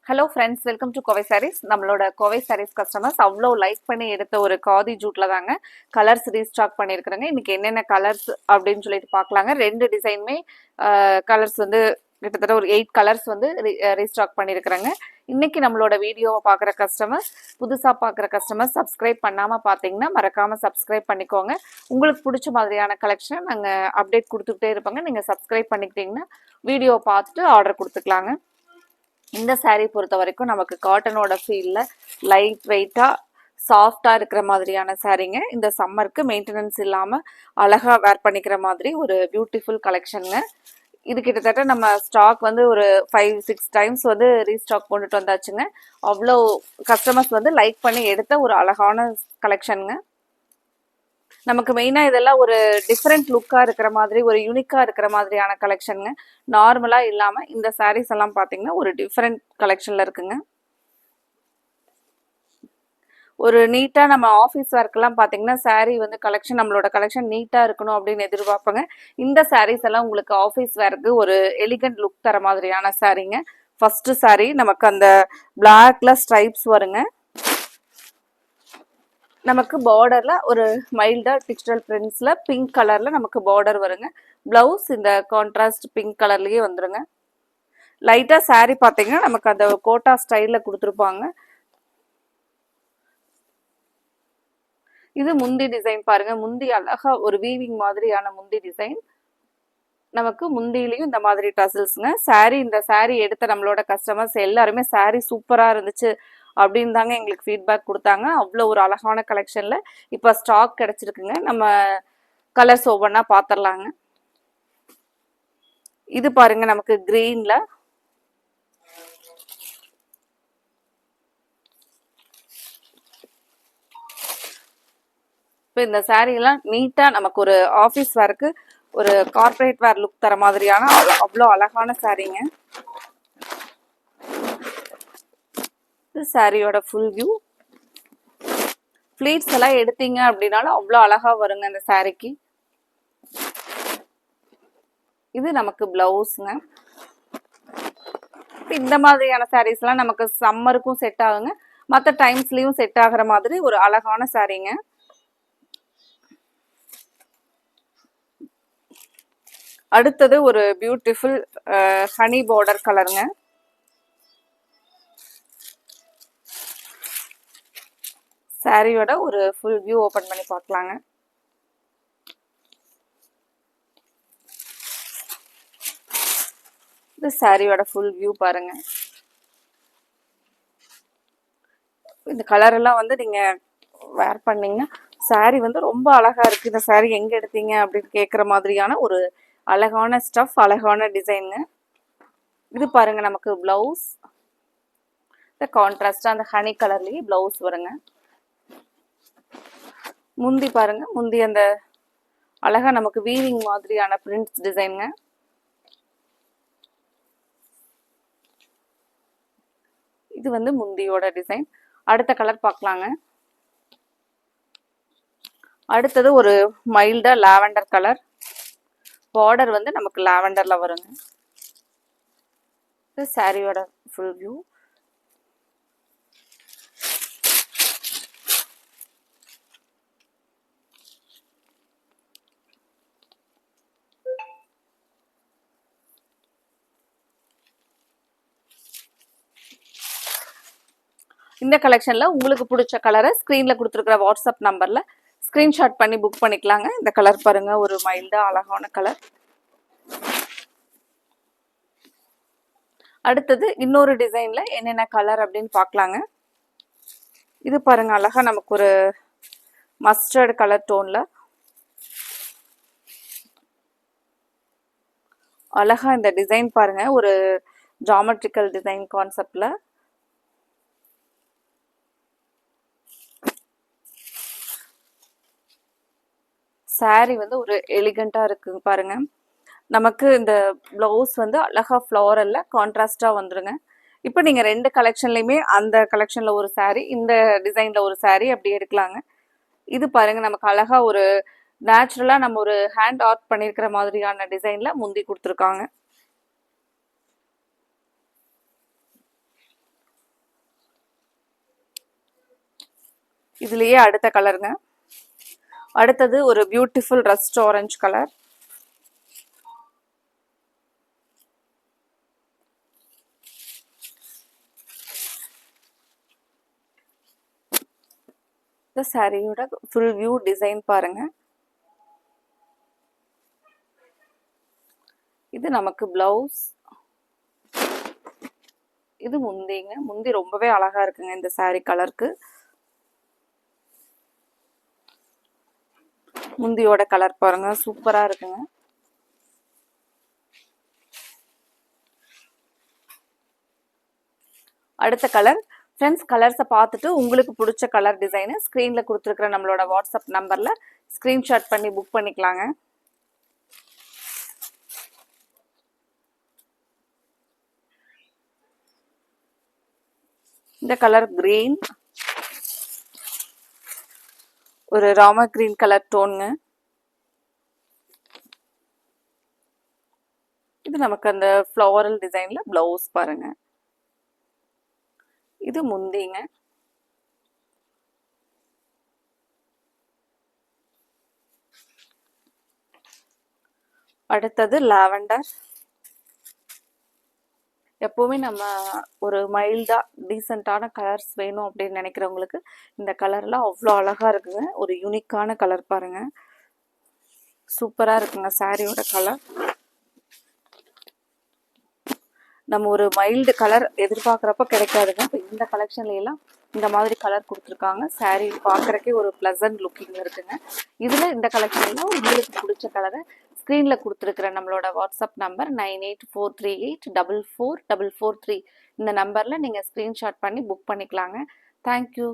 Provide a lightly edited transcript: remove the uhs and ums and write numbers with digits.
Hello friends, welcome to Kovai Sarees. நம்மளோட Kovai Sarees customers அவ்வளோ like பண்ணி எடுத்த ஒரு காதி ஜூட்ல தாங்க கலர்ஸ் ரீஸ்டாக் பண்ணியிருக்கிறேங்க. இன்னைக்கு என்னென்ன கலர்ஸ் அப்படின்னு சொல்லிட்டு பார்க்கலாங்க. ரெண்டு டிசைனுமே கலர்ஸ் வந்து கிட்டத்தட்ட ஒரு 8 கலர்ஸ் வந்து ரீஸ்டாக் பண்ணியிருக்கிறேங்க. இன்னைக்கு நம்மளோட வீடியோவை பார்க்குற கஸ்டமர்ஸ், புதுசாக பார்க்குற கஸ்டமர்ஸ் சப்ஸ்கிரைப் பண்ணாமல் பார்த்தீங்கன்னா மறக்காமல் சப்ஸ்கிரைப் பண்ணிக்கோங்க. உங்களுக்கு பிடிச்ச மாதிரியான கலெக்ஷன் நாங்கள் அப்டேட் கொடுத்துக்கிட்டே இருப்போங்க. நீங்கள் சப்ஸ்கிரைப் பண்ணிக்கிட்டீங்கன்னா வீடியோ பார்த்துட்டு ஆர்டர் கொடுத்துக்கலாங்க. இந்த சாரீ பொறுத்த வரைக்கும் நமக்கு காட்டனோட ஃபீல்ல லைட் வெயிட்டா சாஃப்டா இருக்கிற மாதிரியான சாரீங்க. இந்த சம்மருக்கு மெயின்டெனன்ஸ் இல்லாம அழகா வேர் பண்ணிக்கிற மாதிரி ஒரு பியூட்டிஃபுல் கலெக்ஷனுங்க. இது கிட்டத்தட்ட நம்ம ஸ்டாக் வந்து ஒரு 5-6 டைம்ஸ் வந்து ரீஸ்டாக் கொண்டுட்டு வந்தாச்சுங்க. அவ்வளோ கஸ்டமர்ஸ் வந்து லைக் பண்ணி எடுத்த ஒரு அழகான கலெக்ஷனுங்க. நமக்கு மெயினாக இதெல்லாம் ஒரு டிஃப்ரெண்ட் லுக்காக இருக்கிற மாதிரி, ஒரு யூனிக்காக இருக்கிற மாதிரியான கலெக்ஷனுங்க. நார்மலாக இல்லாமல் இந்த சாரீஸ் எல்லாம் பார்த்தீங்கன்னா ஒரு டிஃப்ரெண்ட் கலெக்ஷனில் இருக்குங்க. ஒரு நீட்டாக நம்ம ஆஃபீஸ் ஒர்க்கெல்லாம் பார்த்தீங்கன்னா சாரீ வந்து கலெக்ஷன், நம்மளோட கலெக்ஷன் நீட்டாக இருக்கணும் அப்படின்னு எதிர்பார்ப்பாங்க. இந்த சாரீஸ் எல்லாம் உங்களுக்கு ஆஃபீஸ் வேர்க்கு ஒரு எலிகண்ட் லுக் தர மாதிரியான சாரீங்க. ஃபர்ஸ்ட் சாரீ நமக்கு அந்த பிளாக்ல ஸ்ட்ரைப்ஸ் வருங்க. நமக்கு பார்டர்ல ஒரு மைல்டா டிஜிட்டல் பிரிண்ட்ஸ்ல பிங்க் கலர்ல நமக்கு பார்டர் வருங்க. பிளவுஸ் இந்த கான்ட்ராஸ்ட் பிங்க் கலர்லயே வந்துருங்க. லைட்டா சாரீ பாத்தீங்கன்னா நமக்கு அந்த கோட்டா ஸ்டைல்ல கொடுத்துருப்பாங்க. இது முந்தி டிசைன் பாருங்க. முந்தி அழகா ஒரு வீவிங் மாதிரியான முந்தி டிசைன். நமக்கு முந்தியிலையும் இந்த மாதிரி டசல்ஸ்ங்க. சாரீ இந்த சாரீ எடுத்த நம்மளோட கஸ்டமர்ஸ் எல்லாருமே சாரீ சூப்பரா இருந்துச்சு அப்படின்னு தாங்க எங்களுக்கு ஃபீட்பேக் கொடுத்தாங்க. அவ்வளோ ஒரு அழகான கலெக்ஷன்ல இப்போ ஸ்டாக் கிடைச்சிருக்குங்க. நம்ம கலர்ஸ் ஒவ்வொன்றா பார்த்துடலாங்க. இது பாருங்க நமக்கு கிரீன்ல இப்போ இந்த சாரீ எல்லாம் நீட்டா நமக்கு ஒரு ஆஃபீஸ் வேருக்கு ஒரு கார்பரேட் வேர் லுக் தர மாதிரியான அவ்வளோ அழகான சாரீங்க. இது சாரியோட ஃபுல் வியூ. ஃபிளீட்ஸ் எல்லாம் எடுத்தீங்க அப்படின்னாலும் அவ்வளோ அழகா வருங்க இந்த சாரிக்கு. இது நமக்கு பிளவுஸ்ங்க. இந்த மாதிரியான சாரீஸ் எல்லாம் நமக்கு சம்மருக்கும் செட் ஆகுங்க, மற்ற டைம்ஸ்லயும் செட் ஆகுற மாதிரி ஒரு அழகான சாரீங்க. அடுத்தது ஒரு பியூட்டிஃபுல் ஹனி பார்டர் கலருங்க. சாரியோட ஒரு ஃபுல் வியூ ஓபன் பண்ணி பார்க்கலாங்க. இது சாரியோட ஃபுல் வியூ பாருங்க. இந்த கலர் எல்லாம் வந்து நீங்க வேர் பண்ணீங்கன்னா சாரி வந்து ரொம்ப அழகா இருக்கு, இந்த சாரி எங்க எடுத்தீங்க அப்படின்னு கேட்குற மாதிரியான ஒரு அழகான ஸ்டஃப், அழகான டிசைனுங்க. இது பாருங்க நமக்கு பிளவுஸ் கான்ட்ராஸ்டா அந்த ஹனி கலர்லயே பிளவுஸ் வருங்க. முந்தி பாருங்க, முந்தி அந்த அழகா நமக்கு வீவிங் மாதிரியான பிரிண்ட்ஸ் டிசைனுங்க. இது வந்து முந்தியோட டிசைன். அடுத்த கலர் பார்க்கலாங்க. அடுத்தது ஒரு மைல்டா லாவெண்டர் கலர். பார்டர் வந்து நமக்கு லாவெண்டர்ல வருங்க. இது சாரியோட ஃபுல் வியூ. இந்த கலெக்ஷன்ல உங்களுக்கு பிடிச்ச கலரை ஸ்கிரீன்ல கொடுத்துருக்கிற வாட்ஸ்அப் நம்பர்ல ஸ்கிரீன்ஷாட் பண்ணி புக் பண்ணிக்கலாங்க. இந்த கலர் பாருங்க, ஒரு மைல்டா அழகான கலர். அடுத்தது இன்னொரு டிசைன்ல என்னென்ன கலர் அப்படின்னு பார்க்கலாங்க. இது பாருங்க அழகா நமக்கு ஒரு மஸ்டர்ட் கலர் டோன்ல அழகா இந்த டிசைன் பாருங்க, ஒரு ஜாமெட்ரிக்கல் டிசைன் கான்செப்ட்ல. சாரி வந்து ஒரு எலிகண்டா இருக்கு பாருங்க. நமக்கு இந்த பிளவுஸ் வந்து அழகா ஃப்ளோரல்ல கான்ட்ராஸ்டா வந்துருங்க. இப்போ நீங்க ரெண்டு கலெக்ஷன்லயுமே அந்த கலெக்ஷன்ல ஒரு சாரி, இந்த டிசைன்ல ஒரு சாரி அப்படி எடுக்கலாங்க. இது பாருங்க நமக்கு அழகா ஒரு நேச்சுரலா நம்ம ஒரு ஹேண்ட் ஆர்ட் பண்ணிருக்கிற மாதிரியான டிசைன்ல முந்தி கொடுத்துருக்காங்க. இதுலயே அடுத்த கலருங்க. அடுத்தது ஒரு பியூட்டிஃபுல் ரஸ்ட் ஆரஞ்சு கலர். இந்த சாரியோட ஃபுல் வியூ டிசைன் பாருங்க. இது நமக்கு பிளவுஸ். இது முந்திங்க. முந்தி ரொம்பவே அழகா இருக்குங்க இந்த சாரி கலருக்கு. முந்தியோட கலர் பாருங்க, சூப்பரா இருக்குங்க. அடுத்த கலர். ஃப்ரெண்ட்ஸ், கலர்ஸை பார்த்துட்டு உங்களுக்கு பிடிச்ச கலர் டிசைனு ஸ்க்ரீனில் கொடுத்துருக்குற நம்மளோட வாட்ஸ்அப் நம்பரில் ஸ்க்ரீன்ஷாட் பண்ணி புக் பண்ணிக்கலாங்க. இந்த கலர் கிரீன், ஒரு ராம கிரீன் கலர் டோனுங்க. இது நமக்கு அந்த ஃப்ளவரல் டிசைன்ல பிளவுஸ் பாருங்க. இது முந்திங்க. அடுத்தது லாவெண்டர். எப்போவுமே நம்ம ஒரு மைல்டா டீசெண்டான கலர்ஸ் வேணும் அப்படின்னு நினைக்கிறவங்களுக்கு இந்த கலர்லாம் அவ்வளோ அழகா இருக்குங்க. ஒரு யூனிக்கான கலர் பாருங்க, சூப்பரா இருக்குங்க சாரியோட கலர். நம்ம ஒரு மைல்டு கலர் எதிர்பார்க்குறப்ப கிடைக்காதுங்க. இப்போ இந்த கலெக்ஷன்ல எல்லாம் இந்த மாதிரி கலர் கொடுத்துருக்காங்க. சாரீ பார்க்குறக்கே ஒரு ப்ளசன்ட் லுக்கிங் இருக்குங்க. இதில் இந்த கலெக்ஷன்ல உங்களுக்கு பிடிச்ச கலரை ஸ்க்ரீனில் கொடுத்துருக்குற நம்மளோட வாட்ஸ்அப் நம்பர் 9843844443 இந்த நம்பரில் நீங்கள் ஸ்க்ரீன்ஷாட் பண்ணி புக் பண்ணிக்கலாங்க. தேங்க்யூ.